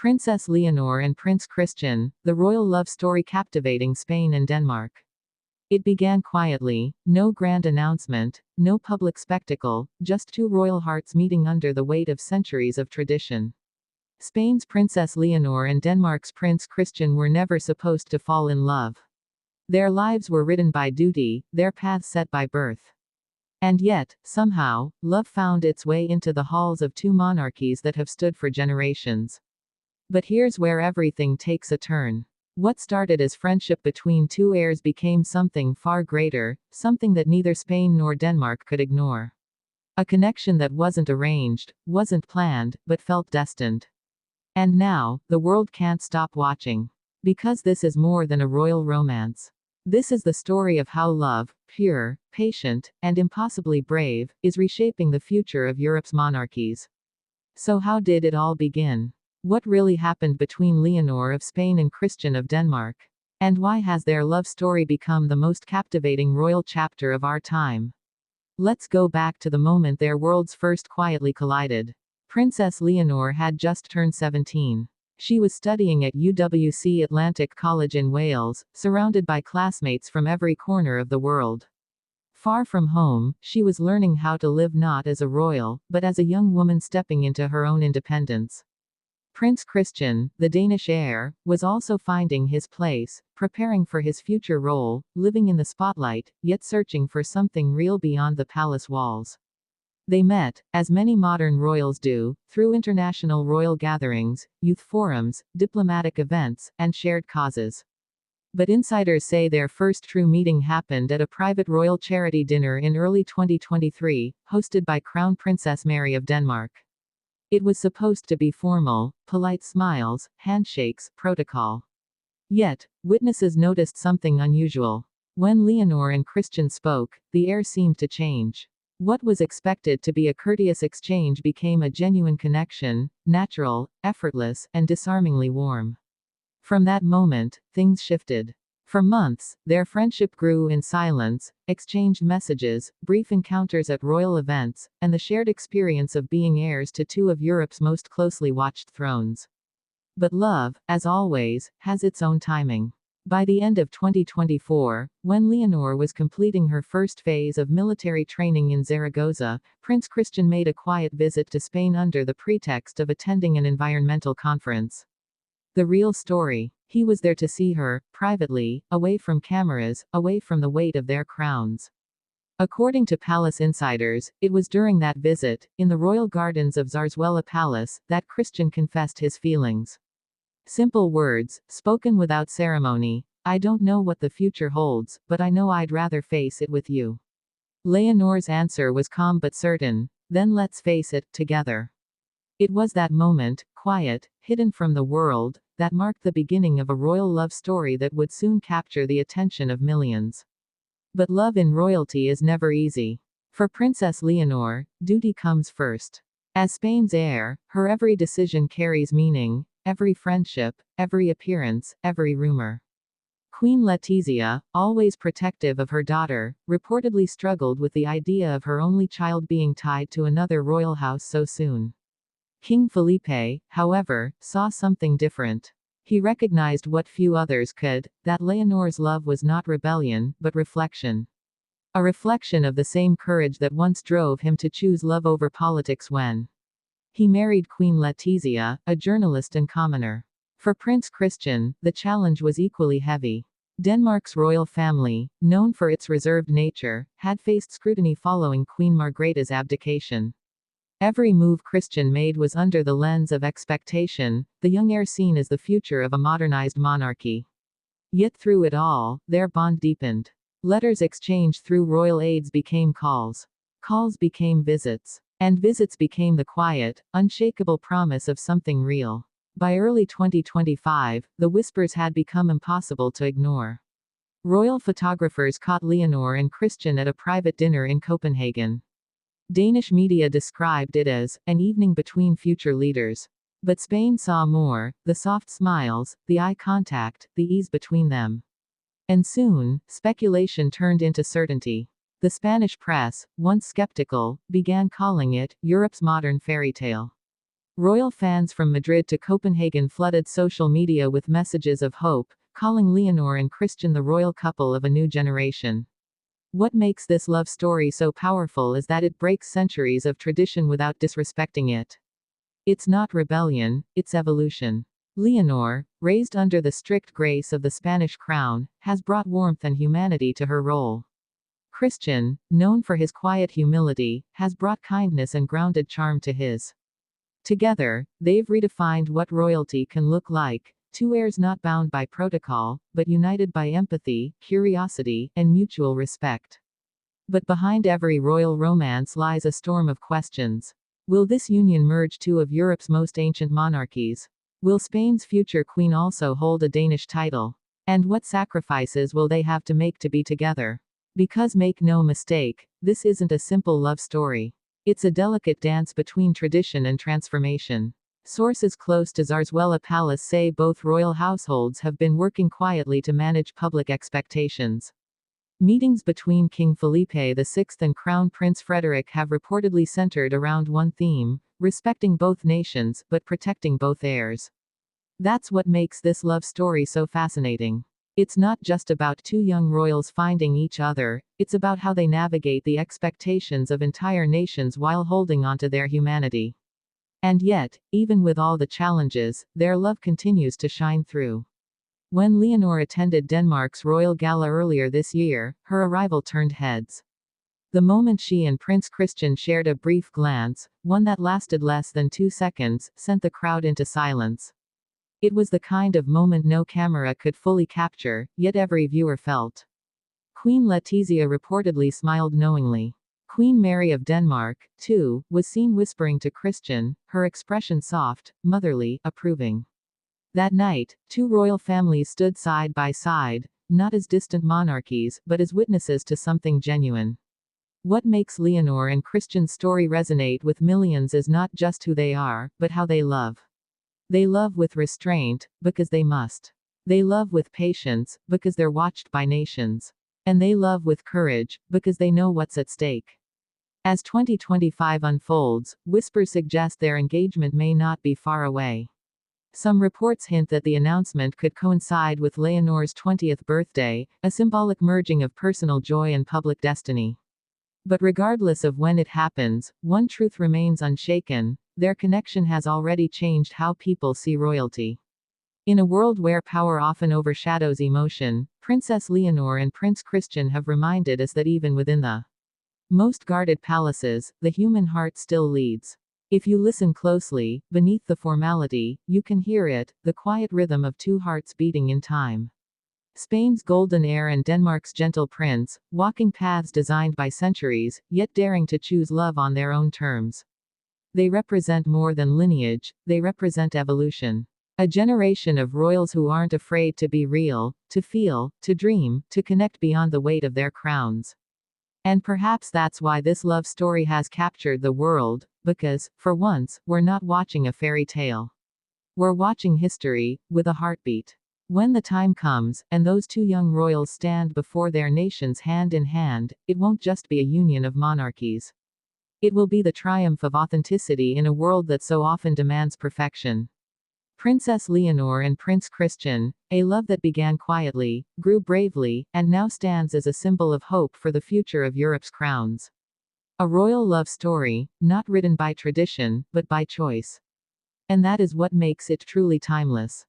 Princess Leonor and Prince Christian, the royal love story captivating Spain and Denmark. It began quietly, no grand announcement, no public spectacle, just two royal hearts meeting under the weight of centuries of tradition. Spain's Princess Leonor and Denmark's Prince Christian were never supposed to fall in love. Their lives were written by duty, their paths set by birth. And yet, somehow, love found its way into the halls of two monarchies that have stood for generations. But here's where everything takes a turn. What started as friendship between two heirs became something far greater, something that neither Spain nor Denmark could ignore. A connection that wasn't arranged, wasn't planned, but felt destined. And now, the world can't stop watching. Because this is more than a royal romance. This is the story of how love, pure, patient, and impossibly brave, is reshaping the future of Europe's monarchies. So how did it all begin? What really happened between Leonor of Spain and Christian of Denmark? And why has their love story become the most captivating royal chapter of our time? Let's go back to the moment their worlds first quietly collided. Princess Leonor had just turned 17. She was studying at UWC Atlantic College in Wales, surrounded by classmates from every corner of the world. Far from home, she was learning how to live not as a royal, but as a young woman stepping into her own independence. Prince Christian, the Danish heir, was also finding his place, preparing for his future role, living in the spotlight, yet searching for something real beyond the palace walls. They met, as many modern royals do, through international royal gatherings, youth forums, diplomatic events, and shared causes. But insiders say their first true meeting happened at a private royal charity dinner in early 2023, hosted by Crown Princess Mary of Denmark. It was supposed to be formal, polite smiles, handshakes, protocol. Yet, witnesses noticed something unusual. When Leonor and Christian spoke, the air seemed to change. What was expected to be a courteous exchange became a genuine connection, natural, effortless, and disarmingly warm. From that moment, things shifted. For months, their friendship grew in silence, exchanged messages, brief encounters at royal events, and the shared experience of being heirs to two of Europe's most closely watched thrones. But love, as always, has its own timing. By the end of 2024, when Leonor was completing her first phase of military training in Zaragoza, Prince Christian made a quiet visit to Spain under the pretext of attending an environmental conference. The real story. He was there to see her, privately, away from cameras, away from the weight of their crowns. According to palace insiders, it was during that visit, in the royal gardens of Zarzuela Palace, that Christian confessed his feelings. Simple words, spoken without ceremony. I don't know what the future holds, but I know I'd rather face it with you. Leonor's answer was calm but certain. Then let's face it, together. It was that moment, quiet, hidden from the world, that marked the beginning of a royal love story that would soon capture the attention of millions. But love in royalty is never easy. For Princess Leonor, duty comes first. As Spain's heir, her every decision carries meaning, every friendship, every appearance, every rumor. Queen Letizia, always protective of her daughter, reportedly struggled with the idea of her only child being tied to another royal house so soon. King Felipe, however, saw something different. He recognized what few others could, that Leonor's love was not rebellion, but reflection. A reflection of the same courage that once drove him to choose love over politics when he married Queen Letizia, a journalist and commoner. For Prince Christian, the challenge was equally heavy. Denmark's royal family, known for its reserved nature, had faced scrutiny following Queen Margrethe's abdication. Every move Christian made was under the lens of expectation, the young heir seen as the future of a modernized monarchy. Yet through it all, their bond deepened. Letters exchanged through royal aides became calls. Calls became visits. And visits became the quiet, unshakable promise of something real. By early 2025, the whispers had become impossible to ignore. Royal photographers caught Leonor and Christian at a private dinner in Copenhagen. Danish media described it as an evening between future leaders. But Spain saw more, the soft smiles, the eye contact, the ease between them. And soon, speculation turned into certainty. The Spanish press, once skeptical, began calling it Europe's modern fairy tale. Royal fans from Madrid to Copenhagen flooded social media with messages of hope, calling Leonor and Christian the royal couple of a new generation. What makes this love story so powerful is that it breaks centuries of tradition without disrespecting it. It's not rebellion, it's evolution. Leonor, raised under the strict grace of the Spanish crown, has brought warmth and humanity to her role. Christian, known for his quiet humility, has brought kindness and grounded charm to his. Together, they've redefined what royalty can look like, two heirs not bound by protocol, but united by empathy, curiosity, and mutual respect. But behind every royal romance lies a storm of questions. Will this union merge two of Europe's most ancient monarchies? Will Spain's future queen also hold a Danish title? And what sacrifices will they have to make to be together? Because make no mistake, this isn't a simple love story. It's a delicate dance between tradition and transformation. Sources close to Zarzuela Palace say both royal households have been working quietly to manage public expectations. Meetings between King Felipe VI and Crown Prince Frederick have reportedly centered around one theme: respecting both nations, but protecting both heirs. That's what makes this love story so fascinating. It's not just about two young royals finding each other, it's about how they navigate the expectations of entire nations while holding onto their humanity. And yet, even with all the challenges, their love continues to shine through. When Leonor attended Denmark's royal gala earlier this year, her arrival turned heads. The moment she and Prince Christian shared a brief glance, one that lasted less than 2 seconds, sent the crowd into silence. It was the kind of moment no camera could fully capture, yet every viewer felt. Queen Letizia reportedly smiled knowingly. Queen Mary of Denmark, too, was seen whispering to Christian, her expression soft, motherly, approving. That night, two royal families stood side by side, not as distant monarchies, but as witnesses to something genuine. What makes Leonor and Christian's story resonate with millions is not just who they are, but how they love. They love with restraint, because they must. They love with patience, because they're watched by nations. And they love with courage, because they know what's at stake. As 2025 unfolds, whispers suggest their engagement may not be far away. Some reports hint that the announcement could coincide with Leonor's 20th birthday, a symbolic merging of personal joy and public destiny. But regardless of when it happens, one truth remains unshaken: their connection has already changed how people see royalty. In a world where power often overshadows emotion, Princess Leonor and Prince Christian have reminded us that even within the most guarded palaces, the human heart still leads. If you listen closely, beneath the formality, you can hear it, the quiet rhythm of two hearts beating in time. Spain's golden heir and Denmark's gentle prince, walking paths designed by centuries, yet daring to choose love on their own terms. They represent more than lineage, they represent evolution. A generation of royals who aren't afraid to be real, to feel, to dream, to connect beyond the weight of their crowns. And perhaps that's why this love story has captured the world, because, for once, we're not watching a fairy tale. We're watching history, with a heartbeat. When the time comes, and those two young royals stand before their nations hand in hand, it won't just be a union of monarchies. It will be the triumph of authenticity in a world that so often demands perfection. Princess Leonor and Prince Christian, a love that began quietly, grew bravely, and now stands as a symbol of hope for the future of Europe's crowns. A royal love story, not written by tradition, but by choice. And that is what makes it truly timeless.